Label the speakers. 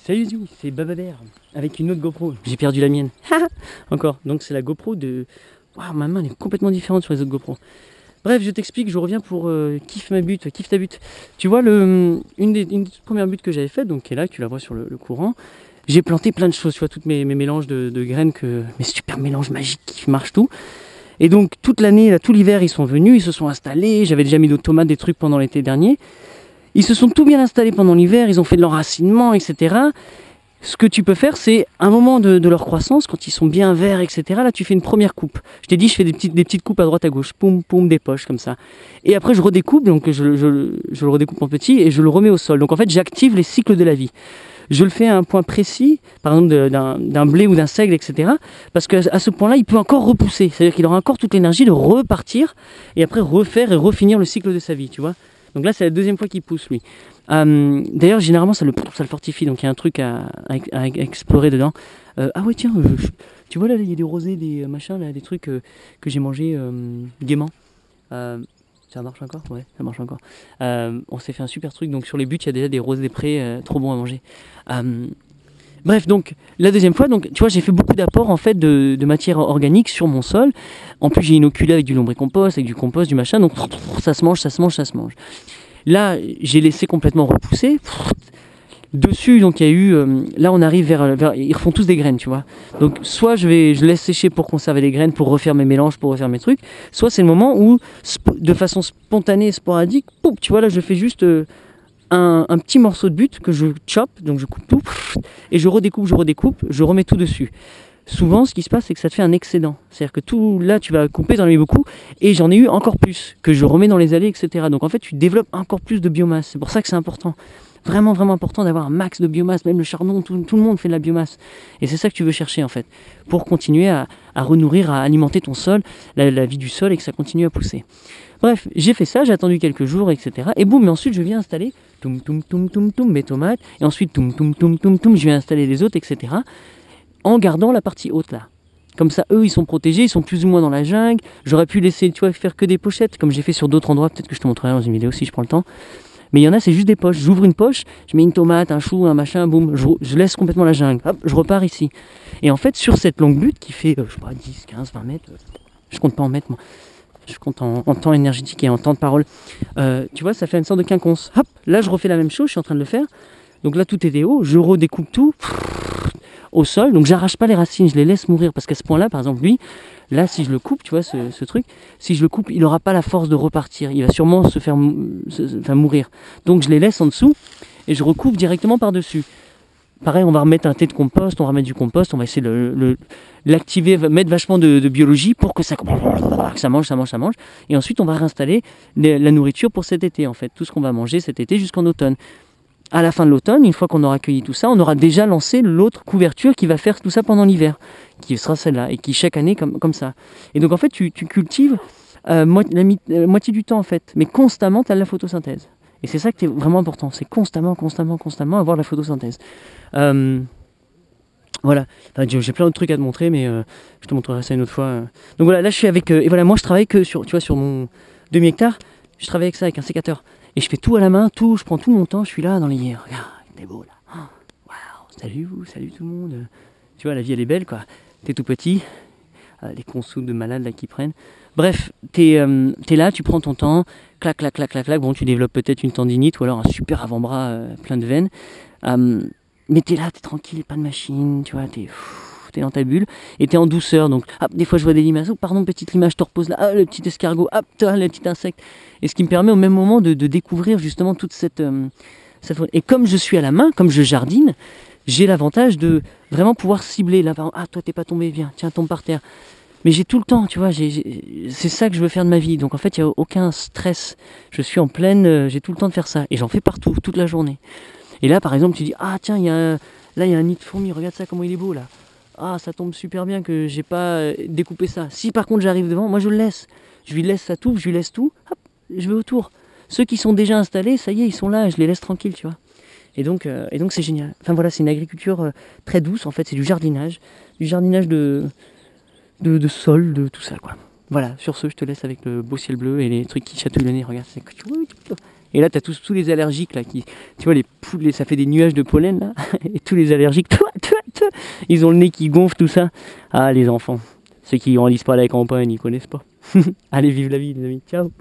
Speaker 1: Salut Ziou, c'est Bababert avec une autre GoPro. J'ai perdu la mienne. Encore. Donc c'est la GoPro de... Waouh, ma main elle est complètement différente sur les autres GoPro. Bref, je t'explique, je reviens pour kiffe ma butte, kiffe ta butte. Tu vois, une des premières buttes que j'avais faites, donc qui est là, tu la vois sur le courant, j'ai planté plein de choses, tu vois, tous mes mélanges de graines, mes super mélanges magiques qui marchent tout. Et donc toute l'année, tout l'hiver, ils sont venus, ils se sont installés, j'avais déjà mis d'autres tomates, des trucs pendant l'été dernier. Ils se sont tout bien installés pendant l'hiver, ils ont fait de l'enracinement, etc. Ce que tu peux faire, c'est un moment de leur croissance, quand ils sont bien verts, etc. Là, tu fais une première coupe. Je t'ai dit, je fais des petites coupes à droite à gauche, poum, poum, des poches comme ça. Et après, je redécoupe, donc je le redécoupe en petit et je le remets au sol. Donc en fait, j'active les cycles de la vie. Je le fais à un point précis, par exemple d'un blé ou d'un seigle, etc. Parce qu'à ce point-là, il peut encore repousser. C'est-à-dire qu'il aura encore toute l'énergie de repartir et après refaire et refinir le cycle de sa vie, tu vois. Donc là, c'est la deuxième fois qu'il pousse, lui. D'ailleurs, généralement, ça le fortifie, donc il y a un truc à explorer dedans. Ah ouais, tiens, tu vois là, il y a des rosés, des machins, là, des trucs que j'ai mangés gaiement. Ça marche encore? Ouais, ça marche encore. On s'est fait un super truc, donc sur les buttes, il y a déjà des roses des prés, trop bons à manger. Bref, donc la deuxième fois, donc tu vois, j'ai fait beaucoup d'apports en fait de matière organique sur mon sol. En plus, j'ai inoculé avec du lombricompost, avec du compost, du machin, donc ça se mange, ça se mange, ça se mange. Là, j'ai laissé complètement repousser. Dessus, donc il y a eu, là on arrive vers, ils refont tous des graines, tu vois. Donc soit je laisse sécher pour conserver les graines, pour refaire mes mélanges, pour refaire mes trucs. Soit c'est le moment où, de façon spontanée et sporadique, pouf, tu vois là, je fais juste un petit morceau de butte que je chope, donc je coupe tout, et je redécoupe, je remets tout dessus. Souvent, ce qui se passe, c'est que ça te fait un excédent. C'est-à-dire que tout, là, tu vas couper, t'en as mis beaucoup, et j'en ai eu encore plus, que je remets dans les allées, etc. Donc en fait, tu développes encore plus de biomasse. C'est pour ça que c'est important. Vraiment, vraiment important d'avoir un max de biomasse. Même le chardon, tout le monde fait de la biomasse. Et c'est ça que tu veux chercher, en fait, pour continuer à renourrir, à alimenter ton sol, la vie du sol, et que ça continue à pousser. Bref, j'ai fait ça, j'ai attendu quelques jours, etc. Et boum, mais ensuite, je viens installer mes tomates, et ensuite, je viens installer les autres, etc. En gardant la partie haute là. Comme ça, eux, ils sont protégés, ils sont plus ou moins dans la jungle. J'aurais pu laisser, tu vois, faire que des pochettes, comme j'ai fait sur d'autres endroits. Peut-être que je te montrerai dans une vidéo si je prends le temps. Mais il y en a, c'est juste des poches. J'ouvre une poche, je mets une tomate, un chou, un machin, boum, je laisse complètement la jungle. Hop, je repars ici. Et en fait, sur cette longue butte qui fait, je sais pas, 10, 15, 20 mètres, je compte pas en mètres, moi. Je compte en temps énergétique et en temps de parole. Tu vois, ça fait une sorte de quinconce. Hop, là, je refais la même chose, je suis en train de le faire. Donc là, tout était haut, je redécoupe tout au sol, donc j'arrache pas les racines, je les laisse mourir, parce qu'à ce point là, par exemple, lui, là, si je le coupe, tu vois, ce truc, si je le coupe, il aura pas la force de repartir, il va sûrement se faire mourir. Donc je les laisse en dessous, et je recoupe directement par dessus. Pareil, on va remettre un thé de compost, on va remettre du compost, on va essayer de l'activer, mettre vachement de biologie pour que ça mange, et ensuite on va réinstaller la nourriture pour cet été, en fait, tout ce qu'on va manger cet été jusqu'en automne. À la fin de l'automne, une fois qu'on aura accueilli tout ça, on aura déjà lancé l'autre couverture qui va faire tout ça pendant l'hiver, qui sera celle-là, et qui chaque année comme ça. Et donc en fait, tu cultives la moitié du temps en fait, mais constamment tu as la photosynthèse. Et c'est ça qui est vraiment important, c'est constamment avoir la photosynthèse. Voilà, enfin, j'ai plein d'autres trucs à te montrer, mais je te montrerai ça une autre fois. Donc voilà, là je suis avec, et voilà, moi je travaille que sur, tu vois, sur mon demi-hectare, je travaille avec ça, avec un sécateur. Et je fais tout à la main, je prends tout mon temps, je suis là dans les... Regarde, t'es beau là. Waouh, salut tout le monde. Tu vois, la vie elle est belle quoi. T'es tout petit, les consous de malades là qui prennent. Bref, t'es là, tu prends ton temps, clac. Bon, tu développes peut-être une tendinite ou alors un super avant-bras plein de veines. Mais t'es là, t'es tranquille, pas de machine, tu vois, t'es dans ta bulle et t'es en douceur. Donc, hop, des fois je vois des limaces. Oh, pardon, petite limace, je te repose là. Ah, le petit escargot, hop, le petit insecte. Et ce qui me permet au même moment de découvrir justement toute cette. Et comme je suis à la main, comme je jardine, j'ai l'avantage de vraiment pouvoir cibler. Là, ah, toi, t'es pas tombé, viens, tiens, tombe par terre. Mais j'ai tout le temps, tu vois, c'est ça que je veux faire de ma vie. Donc en fait, il n'y a aucun stress. Je suis en pleine, j'ai tout le temps de faire ça. Et j'en fais partout, toute la journée. Et là, par exemple, tu dis, ah tiens, là, il y a un nid de fourmis, regarde ça, comment il est beau là. Ah, ça tombe super bien que j'ai pas découpé ça. Si par contre j'arrive devant, moi je le laisse. Je lui laisse ça tout, je lui laisse tout, hop, je vais autour. Ceux qui sont déjà installés, ça y est, ils sont là, je les laisse tranquilles, tu vois. Et donc c'est génial. Enfin voilà, c'est une agriculture très douce, en fait, c'est du jardinage de sol, de tout ça, quoi. Voilà, sur ce, je te laisse avec le beau ciel bleu et les trucs qui chatouillent le nez, regarde, c'est... Et là, tu as tous les allergiques, là, qui, tu vois, les poules, ça fait des nuages de pollen, là, et tous les allergiques, ils ont le nez qui gonfle, tout ça. Ah, les enfants, ceux qui grandissent pas à la campagne, ils connaissent pas. Allez, vive la vie, les amis, ciao.